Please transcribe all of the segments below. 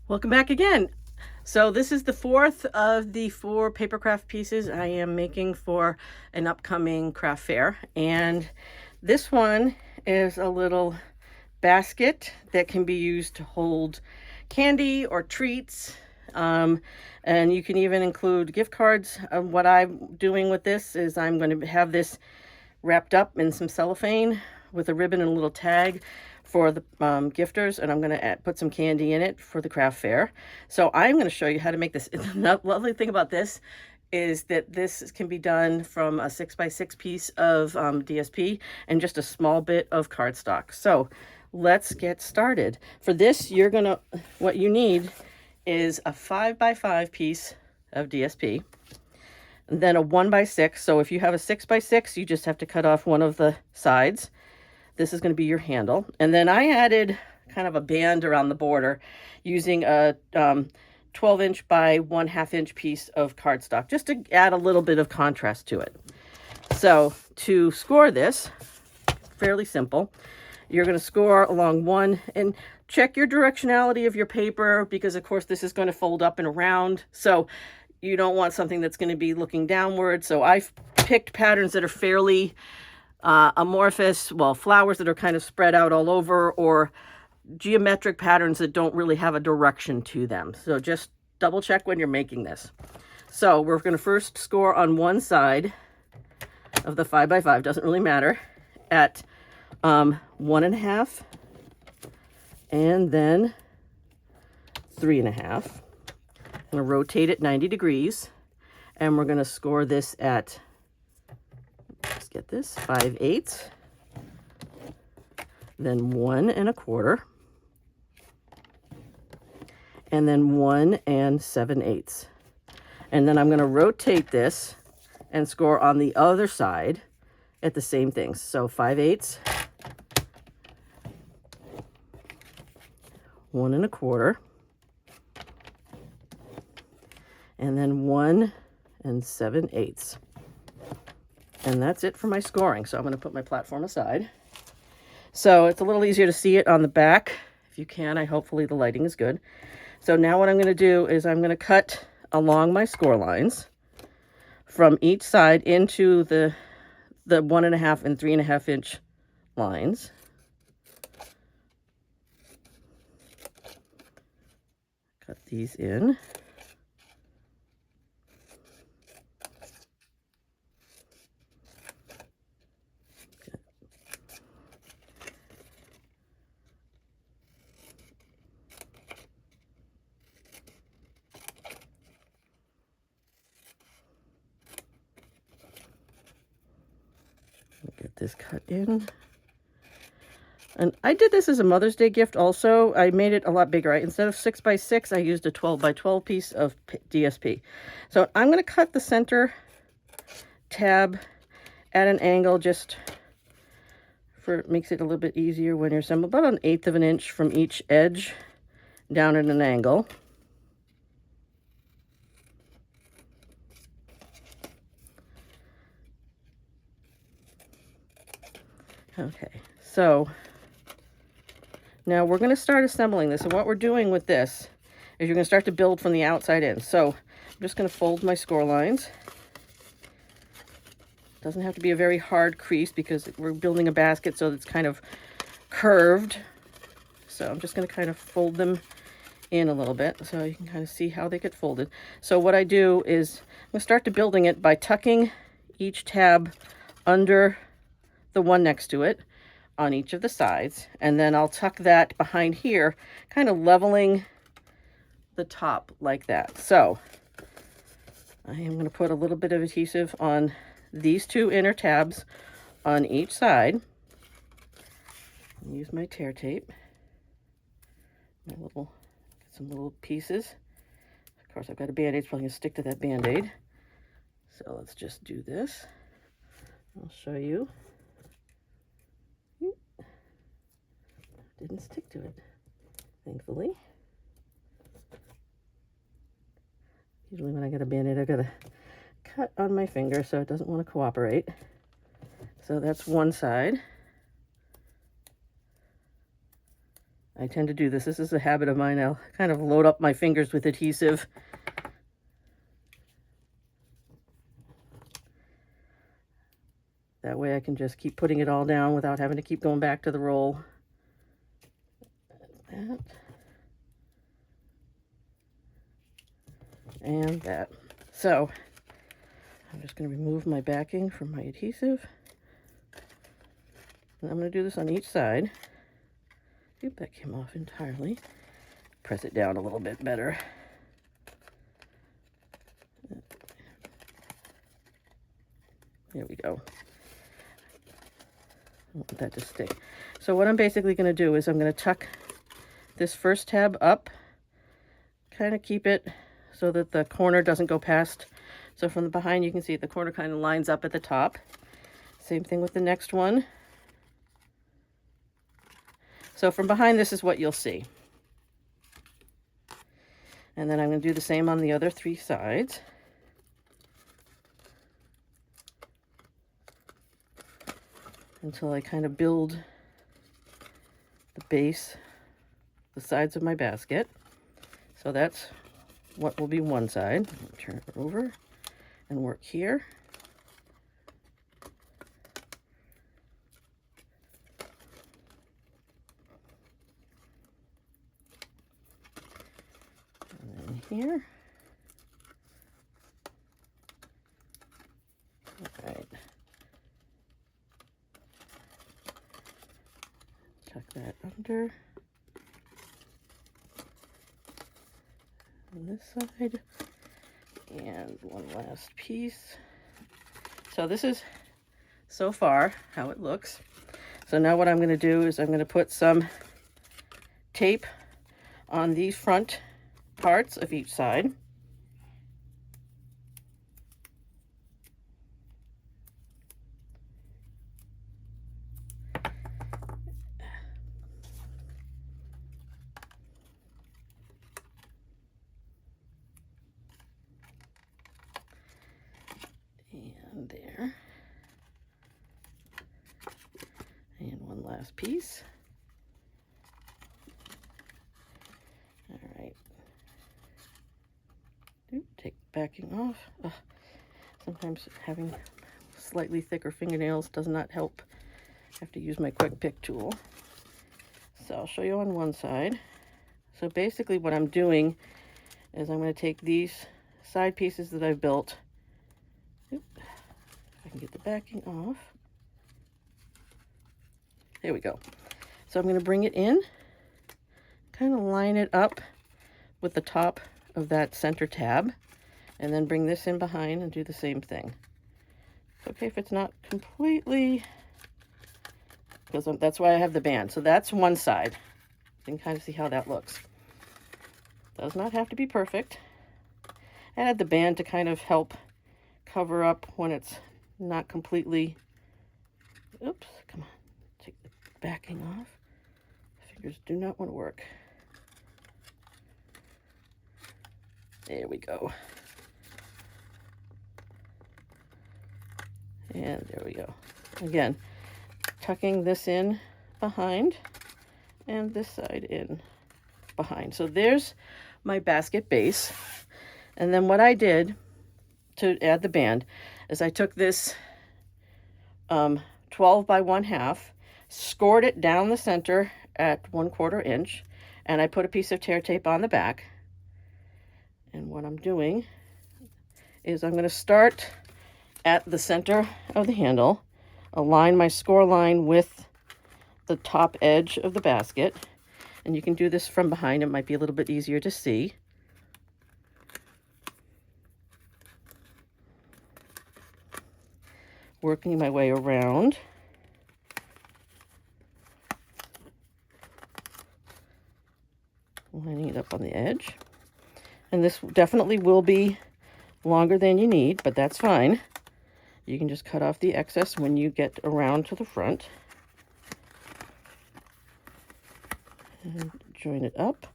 Welcome back again. So this is the fourth of the 4 paper craft pieces I am making for an upcoming craft fair. And this one is a little basket that can be used to hold candy or treats. And you can even include gift cards. What I'm doing with this is I'm going to have this wrapped up in some cellophane with a ribbon and a little tag for the gifters, and I'm going to put some candy in it for the craft fair. So I'm going to show you how to make this. The lovely thing about this is that this can be done from a 6x6 piece of DSP and just a small bit of cardstock. So let's get started. For this, what you need is a 5x5 piece of DSP, and then a 1x6. So if you have a 6x6, you just have to cut off one of the sides. This is going to be your handle. And then I added kind of a band around the border using a 12-inch by 1/2 inch piece of cardstock, just to add a little bit of contrast to it. So to score this, fairly simple. You're going to score along one, and check your directionality of your paper, because of course this is going to fold up and around. So you don't want something that's going to be looking downward. So I've picked patterns that are fairly amorphous, well, flowers that are kind of spread out all over, or geometric patterns that don't really have a direction to them. So just double check when you're making this. So we're going to first score on one side of the 5x5, doesn't really matter, at 1.5, and then 3.5. I'm going to rotate it 90 degrees, and we're going to score this at, let's get this, 5/8, then 1 1/4, and then 1 7/8. And then I'm going to rotate this and score on the other side at the same things. So 5/8, 1 1/4, and then 1 7/8. And that's it for my scoring. So I'm going to put my platform aside. So it's a little easier to see it on the back. If you can, hopefully the lighting is good. So now what I'm going to do is I'm going to cut along my score lines from each side into the 1.5 and 3.5 inch lines. Cut these in. Get this cut in. And I did this as a Mother's Day gift also. I made it a lot bigger. Instead of 6x6, I used a 12x12 piece of DSP. So I'm going to cut the center tab at an angle, just for it makes it a little bit easier when you're assembling, about 1/8 of an inch from each edge down at an angle. Okay, so now we're going to start assembling this. And what we're doing with this is you're going to start to build from the outside in. So I'm just going to fold my score lines. Doesn't have to be a very hard crease because we're building a basket, so it's kind of curved. So I'm just going to kind of fold them in a little bit so you can kind of see how they get folded. So what I do is I'm going to start to building it by tucking each tab under the one next to it on each of the sides, and then I'll tuck that behind here, kind of leveling the top like that. So I am going to put a little bit of adhesive on these 2 inner tabs on each side. Use my tear tape, get some little pieces. Of course, I've got a Band-Aid, so I'm going to stick to that Band-Aid. So let's just do this. I'll show you. Didn't stick to it, thankfully. Usually when I get a Band-Aid, I've got to cut on my finger so it doesn't want to cooperate. So that's one side. I tend to do this. This is a habit of mine. I'll kind of load up my fingers with adhesive. That way I can just keep putting it all down without having to keep going back to the roll. That. And that. So I'm just going to remove my backing from my adhesive. And I'm going to do this on each side. Oop, that came off entirely. Press it down a little bit better. There we go. I want that to stick. So what I'm basically going to do is I'm going to tuck this first tab up, kind of keep it so that the corner doesn't go past. So from the behind, you can see the corner kind of lines up at the top. Same thing with the next one. So from behind, this is what you'll see. And then I'm going to do the same on the other 3 sides. Until I kind of build the base, the sides of my basket. So that's what will be one side. Turn it over and work here. And then here. All right. Tuck that under. On this side. And one last piece. So this is so far how it looks. So now what I'm going to do is I'm going to put some tape on these front parts of each side. And there. And one last piece. All right. Take backing off. Sometimes having slightly thicker fingernails does not help. I have to use my quick pick tool. So I'll show you on one side. So basically what I'm doing is I'm going to take these side pieces that I've built. If I can get the backing off. There we go. So I'm going to bring it in, kind of line it up with the top of that center tab, and then bring this in behind and do the same thing. It's okay if it's not completely, because that's why I have the band. So that's one side. You can kind of see how that looks. Does not have to be perfect. I add the band to kind of help cover up when it's not completely, oops, come on, take the backing off. Fingers do not want to work. There we go. And there we go. Again, tucking this in behind and this side in behind. So there's my basket base. And then what I did to add the band is I took this 12 by 1/2, scored it down the center at 1/4 inch, and I put a piece of tear tape on the back. And what I'm doing is I'm going to start at the center of the handle, align my score line with the top edge of the basket, and you can do this from behind. It might be a little bit easier to see. Working my way around. Lining it up on the edge. And this definitely will be longer than you need, but that's fine. You can just cut off the excess when you get around to the front. And join it up.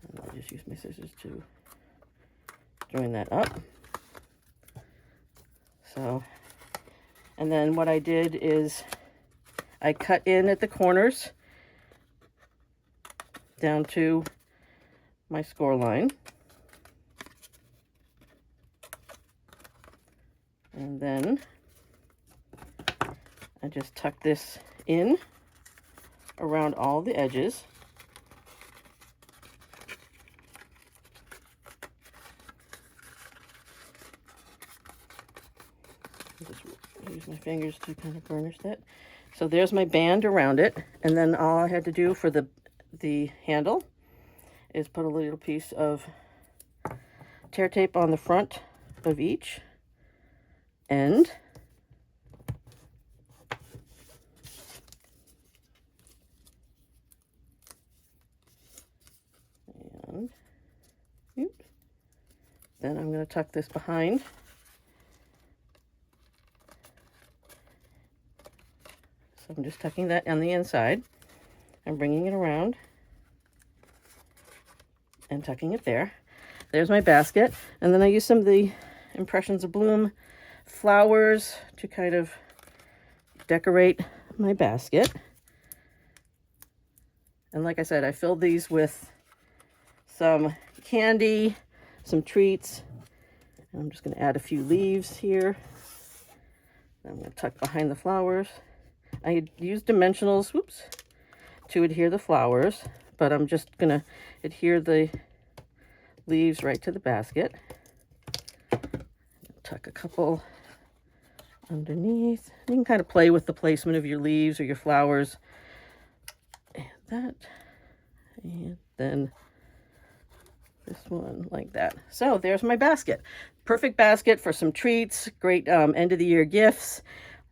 And I'll just use my scissors to join that up. So, and then what I did is I cut in at the corners down to my score line. And then I just tuck this in around all the edges. Just use my fingers to kind of burnish that. So there's my band around it, and then all I had to do for the handle is put a little piece of tear tape on the front of each end. And oops. Then I'm going to tuck this behind. So I'm just tucking that on the inside. I'm bringing it around and tucking it there. There's my basket. And then I use some of the Impressions of Bloom flowers to kind of decorate my basket. And like I said, I filled these with some candy, some treats. And I'm just going to add a few leaves here. I'm going to tuck behind the flowers. I used dimensionals, whoops, to adhere the flowers, but I'm just going to adhere the leaves right to the basket. Tuck a couple underneath. You can kind of play with the placement of your leaves or your flowers. And that. And then this one like that. So there's my basket. Perfect basket for some treats, great end of the year gifts.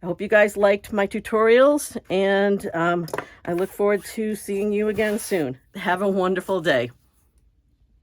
I hope you guys liked my tutorials, and I look forward to seeing you again soon. Have a wonderful day.